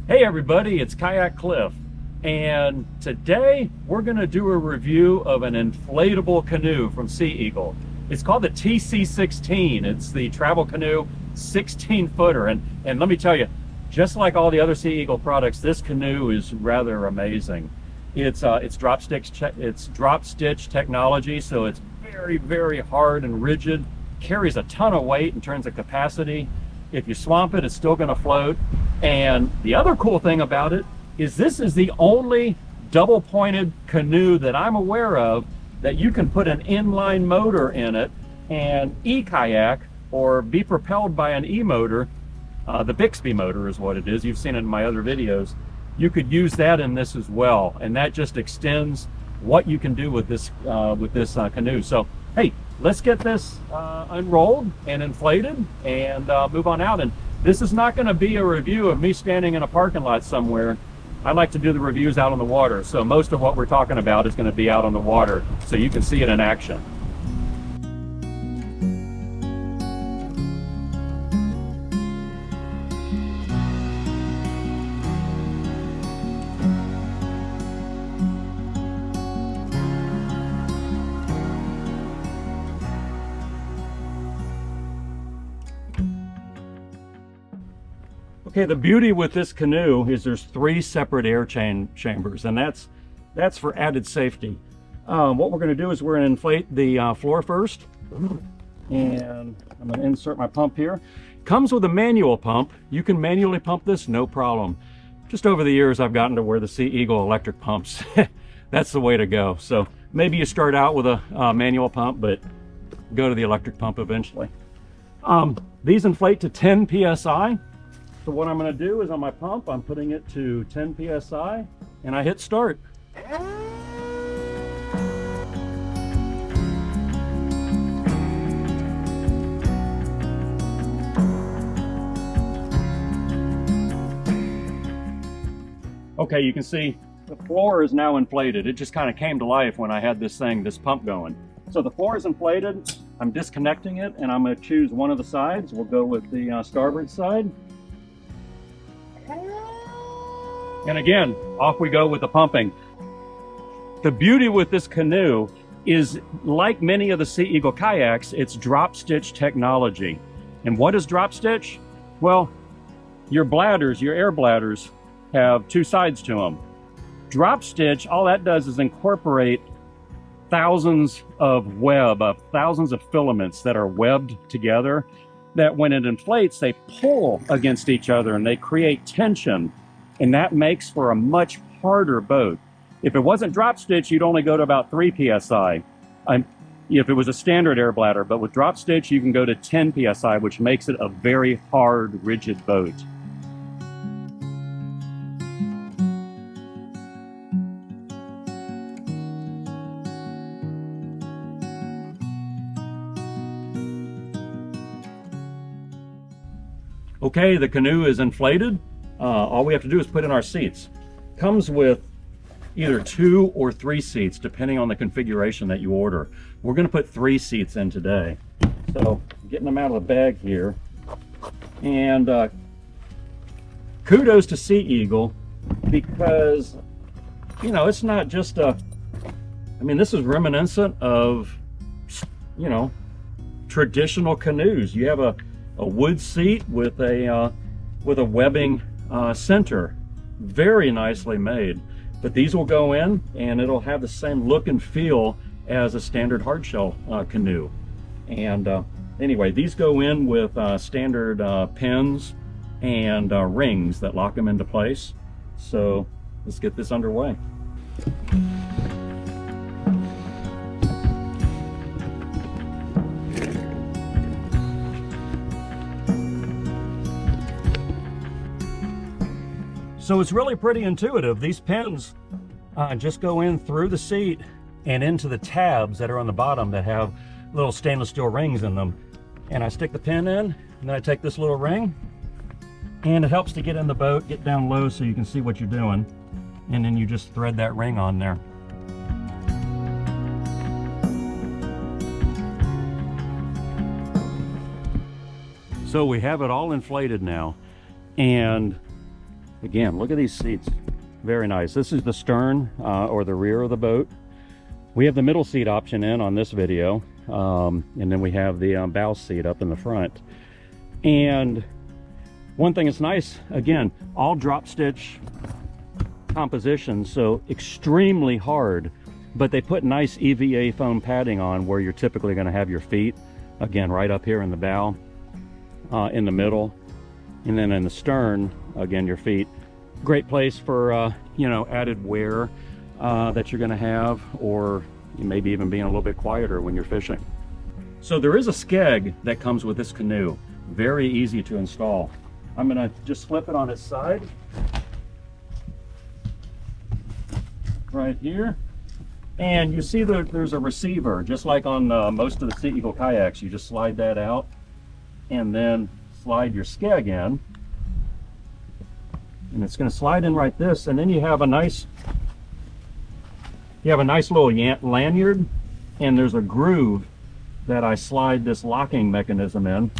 Hey everybody, it's Kayak Cliff, and today we're going to do a review of an inflatable canoe from Sea Eagle. It's called the TC16. It's the travel canoe 16-footer, and let me tell you, just like all the other Sea Eagle products, this canoe is rather amazing. It's drop stitch technology, so it's very hard and rigid, carries a ton of weight in terms of capacity. If you swamp it, it's still going to float. And the other cool thing about it is this is the only double-pointed canoe that I'm aware of that you can put an inline motor in it and e-kayak or be propelled by an e-motor. The Bixby motor is what it is. You've seen it in my other videos. You could use that in this as well, and that just extends what you can do with this canoe. So hey, let's get this unrolled and inflated and move on out. And this is not going to be a review of me standing in a parking lot somewhere. I like to do the reviews out on the water, so most of what we're talking about is going to be out on the water so you can see it in action. Okay, the beauty with this canoe is there's 3 separate air chambers, and that's for added safety. What we're going to do is we're going to inflate the floor first, and I'm going to insert my pump here. Comes with a manual pump. You can manually pump this, no problem. Just over the years, I've gotten to where the Sea Eagle electric pumps, that's the way to go. So maybe you start out with a manual pump, but go to the electric pump eventually. These inflate to 10 psi. So what I'm going to do is on my pump, I'm putting it to 10 psi, and I hit start. Okay, you can see the floor is now inflated. It just kind of came to life when I had this pump going. So the floor is inflated. I'm disconnecting it, and I'm going to choose one of the sides. We'll go with the starboard side. And again, off we go with the pumping. The beauty with this canoe is, like many of the Sea Eagle kayaks, it's drop stitch technology. And what is drop stitch? Well, your bladders, your air bladders, have 2 sides to them. Drop stitch, all that does is incorporate thousands of thousands of filaments that are webbed together, that when it inflates, they pull against each other and they create tension. And that makes for a much harder boat. If it wasn't drop stitch, you'd only go to about 3 psi. If it was a standard air bladder, but with drop stitch, you can go to 10 psi, which makes it a very hard, rigid boat. Okay, the canoe is inflated. All we have to do is put in our seats. Comes with either 2 or 3 seats, depending on the configuration that you order. We're going to put 3 seats in today. So, getting them out of the bag here. And kudos to Sea Eagle, because, you know, it's not just this is reminiscent of, you know, traditional canoes. You have a wood seat with a webbing center, very nicely made. But these will go in and it'll have the same look and feel as a standard hardshell canoe. And anyway, these go in with standard pins and rings that lock them into place. So let's get this underway. So it's really pretty intuitive. These pins just go in through the seat and into the tabs that are on the bottom that have little stainless steel rings in them. And I stick the pin in, and then I take this little ring, and it helps to get in the boat, get down low so you can see what you're doing. And then you just thread that ring on there. So we have it all inflated now, and Again, look at these seats. Very nice. This is the stern or the rear of the boat. We have the middle seat option in on this video. And then we have the bow seat up in the front. And one thing that's nice, again, all drop stitch composition, so extremely hard, but they put nice EVA foam padding on where you're typically going to have your feet. Again, right up here in the bow, in the middle, and then in the stern, again, your feet. Great place for, you know, added wear that you're going to have, or maybe even being a little bit quieter when you're fishing. So there is a Skeg that comes with this canoe. Very easy to install. I'm going to just flip it on its side. Right here. And you see there's a receiver, just like on most of the Sea Eagle kayaks. You just slide that out and then slide your Skeg in. And it's going to slide in right this, and then you have a nice little lanyard, and there's a groove that I slide this locking mechanism in,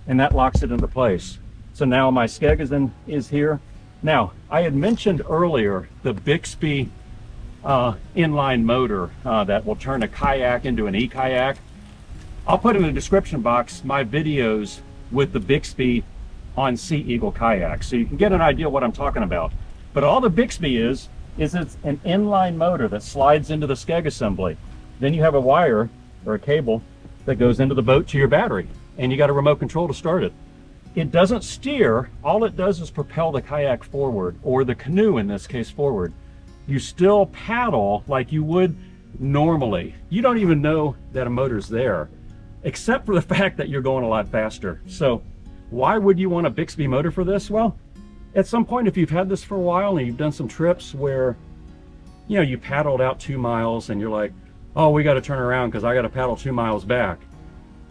and that locks it into place. So now my Skeg is here. Now, I had mentioned earlier the Bixby inline motor that will turn a kayak into an e-kayak. I'll put in the description box my videos with the Bixby on Sea Eagle kayaks, so you can get an idea what I'm talking about. But all the Bixby is it's an inline motor that slides into the Skeg assembly. Then you have a wire or a cable that goes into the boat to your battery, and you got a remote control to start it. It doesn't steer. All it does is propel the kayak forward, or the canoe in this case forward. You still paddle like you would normally. You don't even know that a motor's there, except for the fact that you're going a lot faster. So why would you want a Bixby motor for this? Well, at some point, if you've had this for a while and you've done some trips where, you know, you paddled out 2 miles and you're like, oh, we got to turn around because I got to paddle 2 miles back.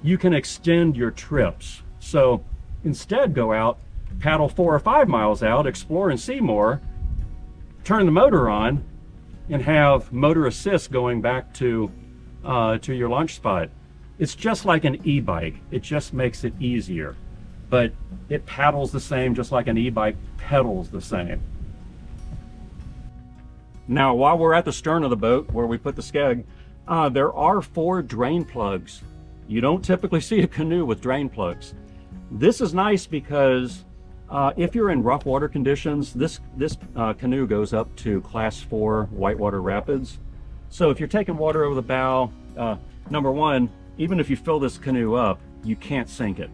You can extend your trips. So instead, go out, paddle 4 or 5 miles out, explore and see more, turn the motor on, and have motor assist going back to your launch spot. It's just like an e-bike. It just makes it easier. But it paddles the same, just like an e-bike pedals the same. Now, while we're at the stern of the boat where we put the Skeg, there are 4 drain plugs. You don't typically see a canoe with drain plugs. This is nice because if you're in rough water conditions, this canoe goes up to class 4 whitewater rapids. So if you're taking water over the bow, number one, even if you fill this canoe up, you can't sink it.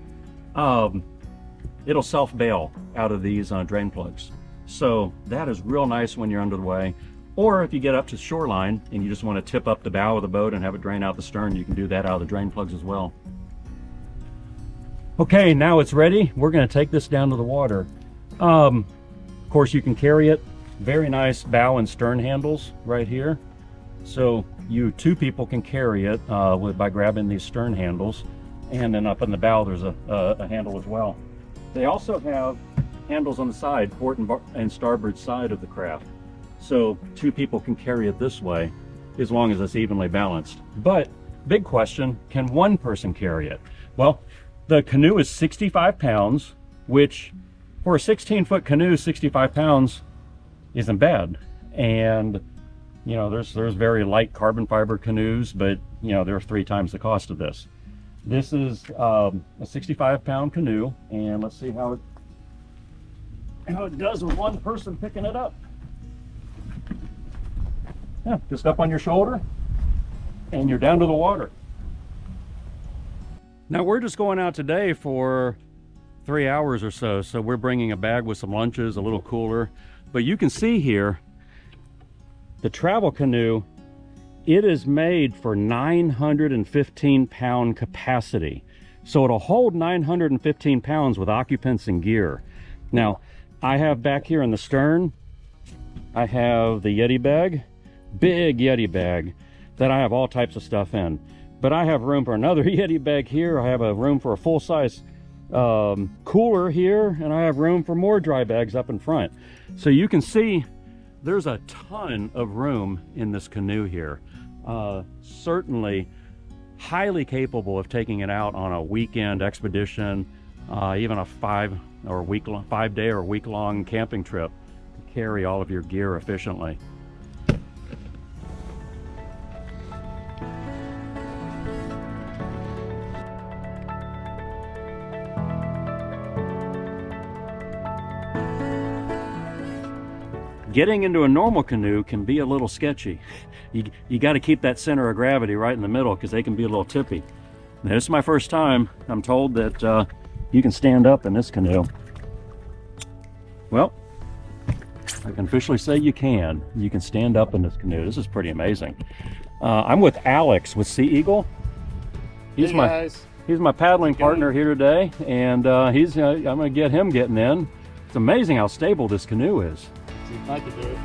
It'll self-bail out of these drain plugs. So that is real nice when you're under the way. Or if you get up to shoreline and you just want to tip up the bow of the boat and have it drain out the stern, you can do that out of the drain plugs as well. Okay, now it's ready. We're going to take this down to the water. Of course, you can carry it. Very nice bow and stern handles right here. So you 2 people can carry it by grabbing these stern handles. And then up in the bow, there's a handle as well. They also have handles on the side, port and starboard side of the craft. So 2 people can carry it this way, as long as it's evenly balanced. But big question, can 1 person carry it? Well, the canoe is 65 pounds, which for a 16-foot canoe, 65 pounds isn't bad. And, you know, there's very light carbon fiber canoes, but, you know, they're 3 times the cost of this. This is a 65-pound canoe, and let's see how it does with 1 person picking it up. Yeah, just up on your shoulder, and you're down to the water. Now we're just going out today for 3 hours or so, so we're bringing a bag with some lunches, a little cooler. But you can see here, the travel canoe, it is made for 915-pound capacity. So it'll hold 915 pounds with occupants and gear. Now, I have back here in the stern, I have the Yeti bag, big Yeti bag, that I have all types of stuff in. But I have room for another Yeti bag here. I have a room for a full-size cooler here, and I have room for more dry bags up in front. So you can see there's a ton of room in this canoe here. Certainly highly capable of taking it out on a weekend expedition, even a 5 or week long, 5-day or week-long camping trip to carry all of your gear efficiently. Getting into a normal canoe can be a little sketchy. You got to keep that center of gravity right in the middle because they can be a little tippy. Now, this is my first time. I'm told that you can stand up in this canoe. Well, I can officially say you can. You can stand up in this canoe. This is pretty amazing. I'm with Alex with Sea Eagle. He's my paddling partner here today, and I'm going to get him getting in. It's amazing how stable this canoe is. See if I can do it.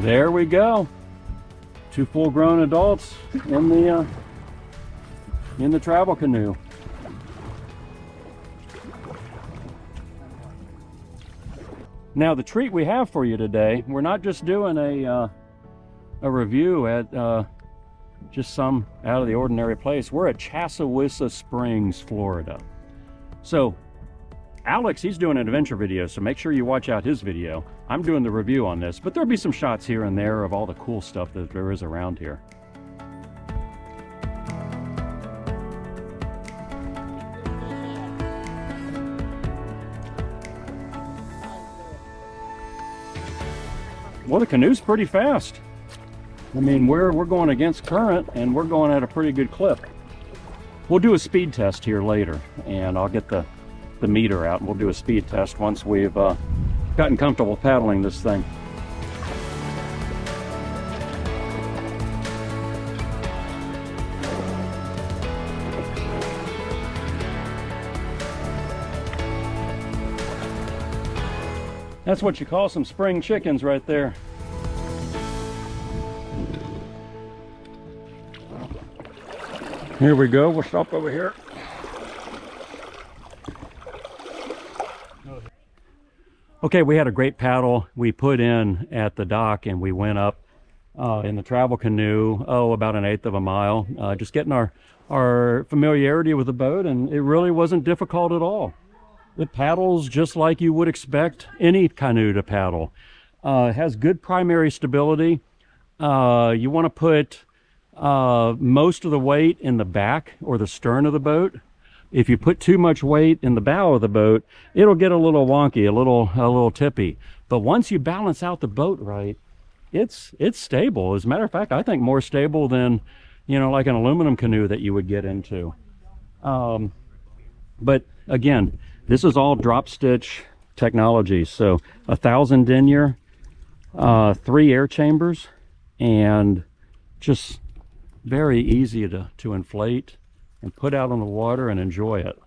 There we go. 2 full-grown adults in the travel canoe. Now, the treat we have for you today, we're not just doing a review at just some out of the ordinary place. We're at Chassahowiza Springs, Florida. So Alex, he's doing an adventure video, so make sure you watch out his video. I'm doing the review on this, but there'll be some shots here and there of all the cool stuff that there is around here. Well, the canoe's pretty fast. I mean, we're going against current, and we're going at a pretty good clip. We'll do a speed test here later, and I'll get the meter out, and we'll do a speed test once we've gotten comfortable paddling this thing. That's what you call some spring chickens right there. Here we go, we'll stop over here. Okay, we had a great paddle we put in at the dock, and we went up in the travel canoe, about 1/8 of a mile, just getting our familiarity with the boat, and it really wasn't difficult at all. It paddles just like you would expect any canoe to paddle. It has good primary stability. You want to put most of the weight in the back or the stern of the boat. If you put too much weight in the bow of the boat, it'll get a little wonky, a little tippy. But once you balance out the boat right, it's stable. As a matter of fact, I think more stable than, like an aluminum canoe that you would get into. But again, this is all drop stitch technology. So 1,000 denier, 3 air chambers, and just very easy to inflate and put out on the water and enjoy it.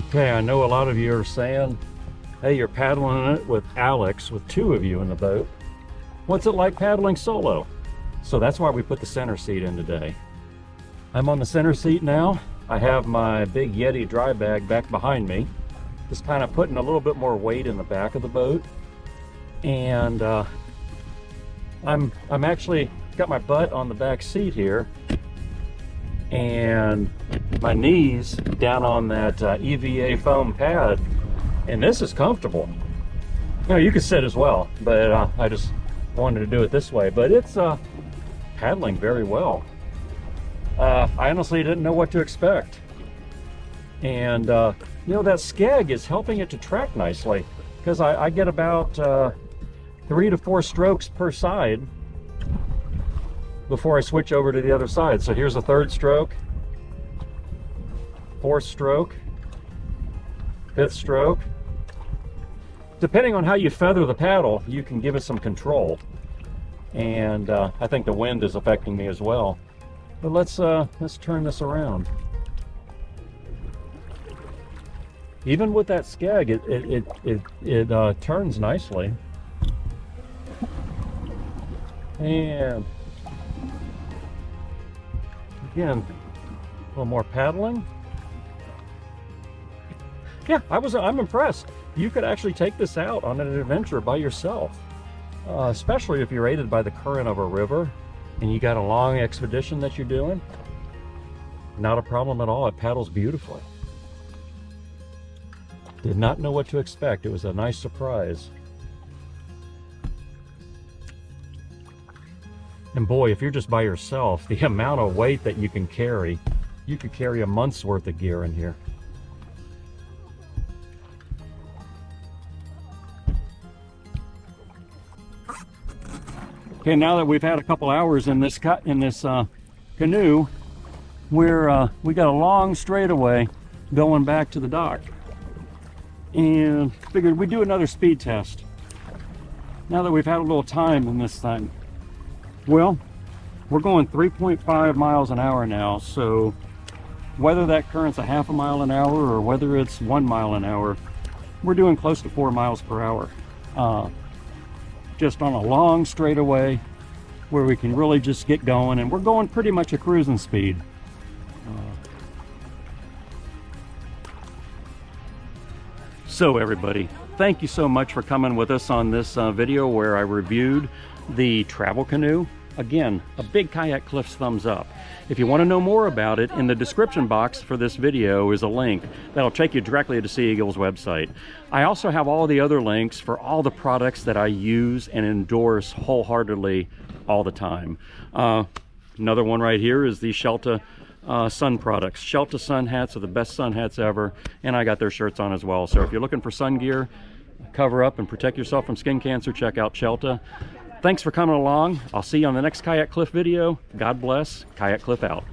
Okay, I know a lot of you are saying, hey, you're paddling it with Alex, with 2 of you in the boat. What's it like paddling solo? So that's why we put the center seat in today. I'm on the center seat now. I have my big Yeti dry bag back behind me, just kind of putting a little bit more weight in the back of the boat. And I'm actually got my butt on the back seat here and my knees down on that EVA foam pad, and this is comfortable. You know, you could sit as well, but I just wanted to do it this way. But it's paddling very well. I honestly didn't know what to expect. And you know, that Skeg is helping it to track nicely, because I get about 3 to 4 strokes per side before I switch over to the other side. So here's a 3rd stroke, 4th stroke, 5th stroke. Depending on how you feather the paddle, you can give it some control. And I think the wind is affecting me as well. But let's turn this around. Even with that Skeg, it turns nicely. And again, a little more paddling. Yeah, I'm impressed. You could actually take this out on an adventure by yourself, especially if you're aided by the current of a river and you got a long expedition that you're doing. Not a problem at all. It paddles beautifully. Did not know what to expect. It was a nice surprise. And boy, if you're just by yourself, the amount of weight that you can carry, you could carry a month's worth of gear in here. Okay, now that we've had a couple hours in this canoe, we got a long straightaway going back to the dock, and figured we'd do another speed test now that we've had a little time in this thing. Well, we're going 3.5 miles an hour now, so whether that current's a half a mile an hour or whether it's 1 mile an hour, we're doing close to 4 miles per hour. Just on a long straightaway where we can really just get going, and we're going pretty much a cruising speed. So everybody, thank you so much for coming with us on this video where I reviewed the travel canoe. Again, a big Kayak Cliffs thumbs up. If you want to know more about it, in the description box for this video is a link that'll take you directly to Sea Eagle's website. I also have all the other links for all the products that I use and endorse wholeheartedly all the time. Another one right here is the Shelta sun products. Shelta sun hats are the best sun hats ever, and I got their shirts on as well. So if you're looking for sun gear, cover up and protect yourself from skin cancer, check out Shelta. Thanks for coming along. I'll see you on the next Kayak Cliff video. God bless. Kayak Cliff out.